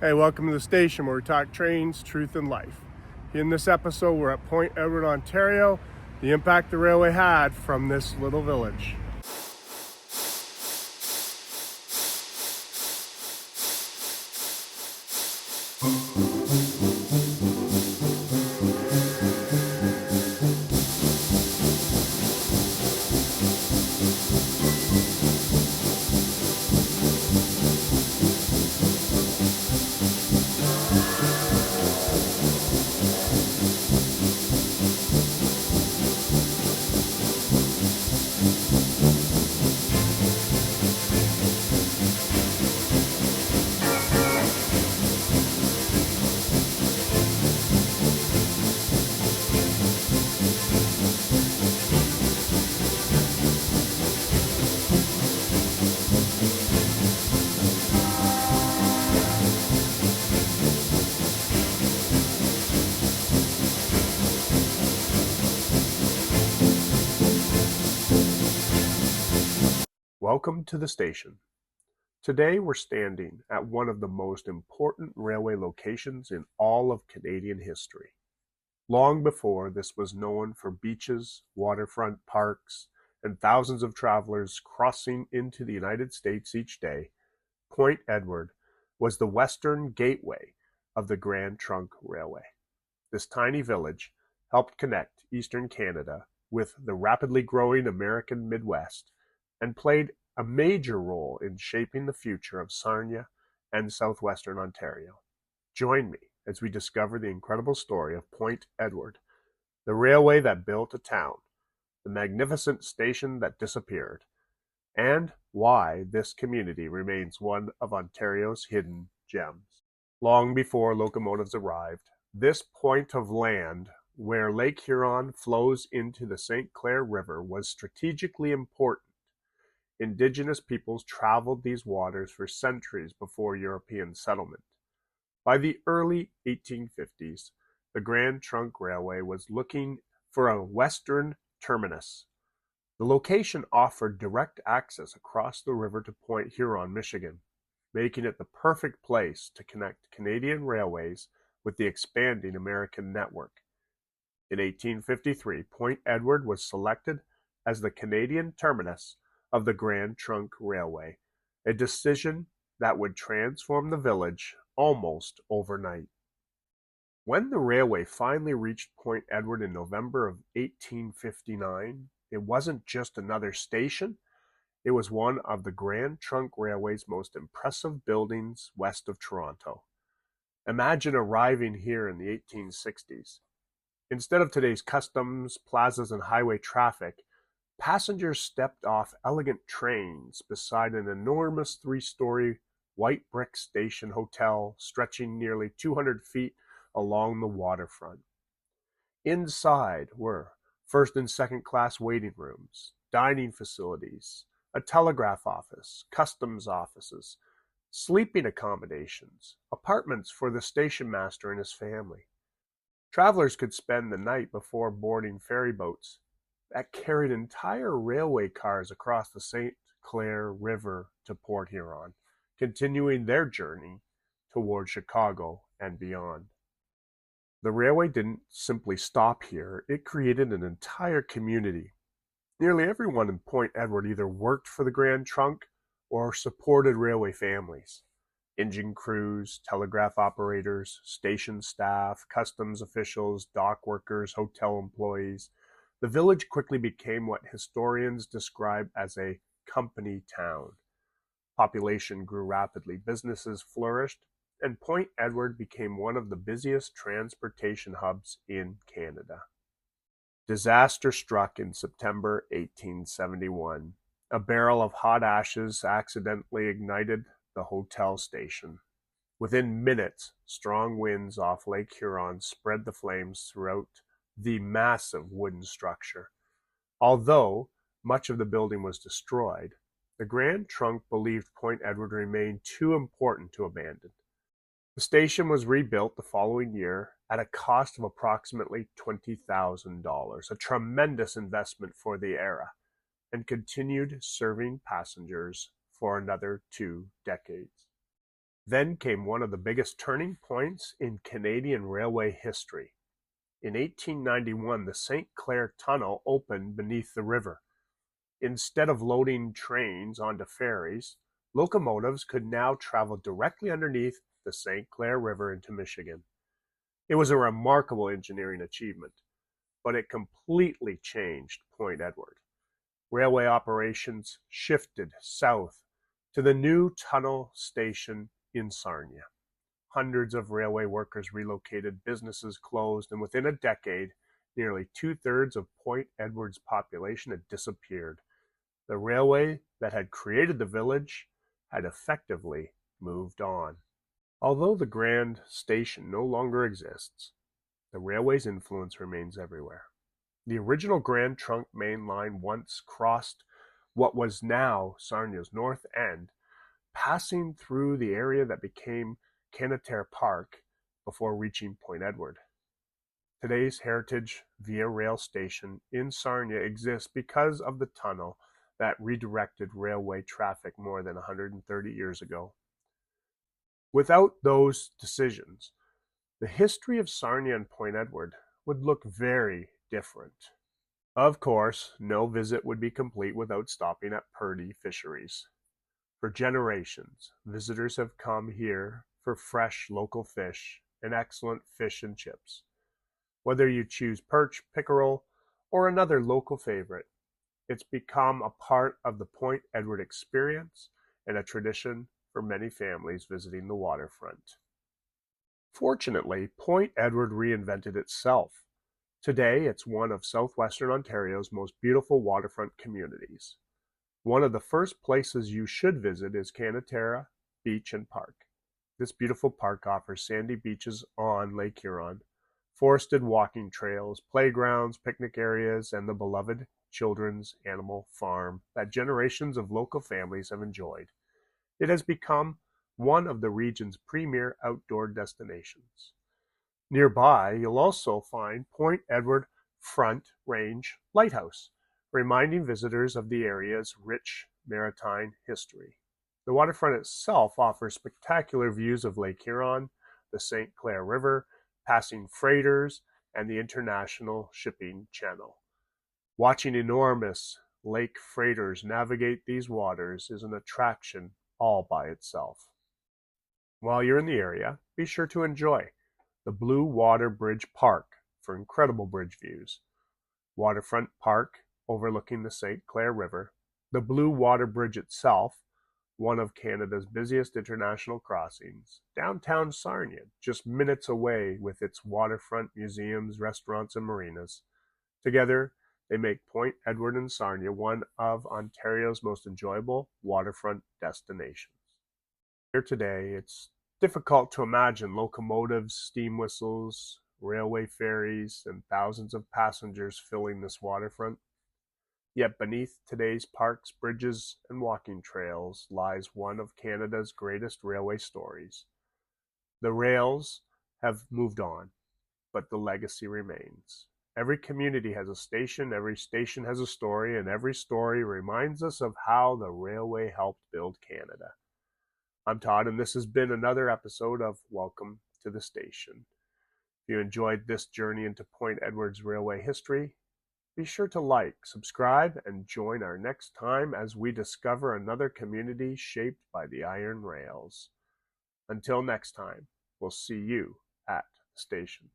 Hey, welcome to the station where we talk trains, truth, and life. In this episode, we're at Point Edward, Ontario, the impact the railway had from this little village. Welcome to the station. Today we're standing at one of the most important railway locations in all of Canadian history. Long before this was known for beaches, waterfront parks, and thousands of travelers crossing into the United States each day, Point Edward was the western gateway of the Grand Trunk Railway. This tiny village helped connect eastern Canada with the rapidly growing American Midwest and played a major role in shaping the future of Sarnia and Southwestern Ontario. Join me as we discover the incredible story of Point Edward, the railway that built a town, the magnificent station that disappeared, and why this community remains one of Ontario's hidden gems. Long before locomotives arrived, this point of land where Lake Huron flows into the St. Clair River was strategically important. Indigenous peoples traveled these waters for centuries before European settlement. By the early 1850s, the Grand Trunk Railway was looking for a western terminus. The location offered direct access across the river to Point Huron, Michigan, making it the perfect place to connect Canadian railways with the expanding American network. In 1853, Point Edward was selected as the Canadian terminus of the Grand Trunk Railway, a decision that would transform the village almost overnight. When the railway finally reached Point Edward in November of 1859, it wasn't just another station, it was one of the Grand Trunk Railway's most impressive buildings west of Toronto. Imagine arriving here in the 1860s. Instead of today's customs, plazas, and highway traffic, passengers stepped off elegant trains beside an enormous three-story white brick station hotel stretching nearly 200 feet along the waterfront. Inside were first and second class waiting rooms, dining facilities, a telegraph office, customs offices, sleeping accommodations, apartments for the station master and his family. Travelers could spend the night before boarding ferry boats that carried entire railway cars across the St. Clair River to Port Huron, continuing their journey toward Chicago and beyond. The railway didn't simply stop here, it created an entire community. Nearly everyone in Point Edward either worked for the Grand Trunk or supported railway families. Engine crews, telegraph operators, station staff, customs officials, dock workers, hotel employees. The village quickly became what historians describe as a company town. Population grew rapidly, businesses flourished, and Point Edward became one of the busiest transportation hubs in Canada. Disaster struck in September 1871. A barrel of hot ashes accidentally ignited the hotel station. Within minutes, strong winds off Lake Huron spread the flames throughout the massive wooden structure. Although much of the building was destroyed, the Grand Trunk believed Point Edward remained too important to abandon. The station was rebuilt the following year at a cost of approximately $20,000, a tremendous investment for the era, and continued serving passengers for another 2 decades. Then came one of the biggest turning points in Canadian railway history. In 1891, the St. Clair Tunnel opened beneath the river. Instead of loading trains onto ferries, locomotives could now travel directly underneath the St. Clair River into Michigan. It was a remarkable engineering achievement, but it completely changed Point Edward. Railway operations shifted south to the new tunnel station in Sarnia. Hundreds of railway workers relocated, businesses closed, and within a decade, nearly two-thirds of Point Edward's population had disappeared. The railway that had created the village had effectively moved on. Although the Grand Station no longer exists, the railway's influence remains everywhere. The original Grand Trunk Main Line once crossed what was now Sarnia's north end, passing through the area that became Canatara Park before reaching Point Edward. Today's Heritage Via Rail Station in Sarnia exists because of the tunnel that redirected railway traffic more than 130 years ago. Without those decisions, the history of Sarnia and Point Edward would look very different. Of course, no visit would be complete without stopping at Purdy Fisheries. For generations, visitors have come here for fresh local fish and excellent fish and chips. Whether you choose perch, pickerel, or another local favorite, it's become a part of the Point Edward experience and a tradition for many families visiting the waterfront. Fortunately, Point Edward reinvented itself. Today, it's one of Southwestern Ontario's most beautiful waterfront communities. One of the first places you should visit is Canatara Beach and Park. This beautiful park offers sandy beaches on Lake Huron, forested walking trails, playgrounds, picnic areas, and the beloved children's animal farm that generations of local families have enjoyed. It has become one of the region's premier outdoor destinations. Nearby, you'll also find Point Edward Front Range Lighthouse, reminding visitors of the area's rich maritime history. The waterfront itself offers spectacular views of Lake Huron, the St. Clair River, passing freighters, and the International Shipping Channel. Watching enormous lake freighters navigate these waters is an attraction all by itself. While you're in the area, be sure to enjoy the Blue Water Bridge Park for incredible bridge views, Waterfront Park overlooking the St. Clair River, the Blue Water Bridge itself, one of Canada's busiest international crossings, downtown Sarnia, just minutes away with its waterfront museums, restaurants, and marinas. Together, they make Point Edward and Sarnia one of Ontario's most enjoyable waterfront destinations. Here today, it's difficult to imagine locomotives, steam whistles, railway ferries, and thousands of passengers filling this waterfront. Yet beneath today's parks, bridges, and walking trails lies one of Canada's greatest railway stories. The rails have moved on, but the legacy remains. Every community has a station, every station has a story, and every story reminds us of how the railway helped build Canada. I'm Todd, and this has been another episode of Welcome to the Station. If you enjoyed this journey into Point Edward's railway history, be sure to like, subscribe, and join our next time as we discover another community shaped by the iron rails. Until next time, we'll see you at the station.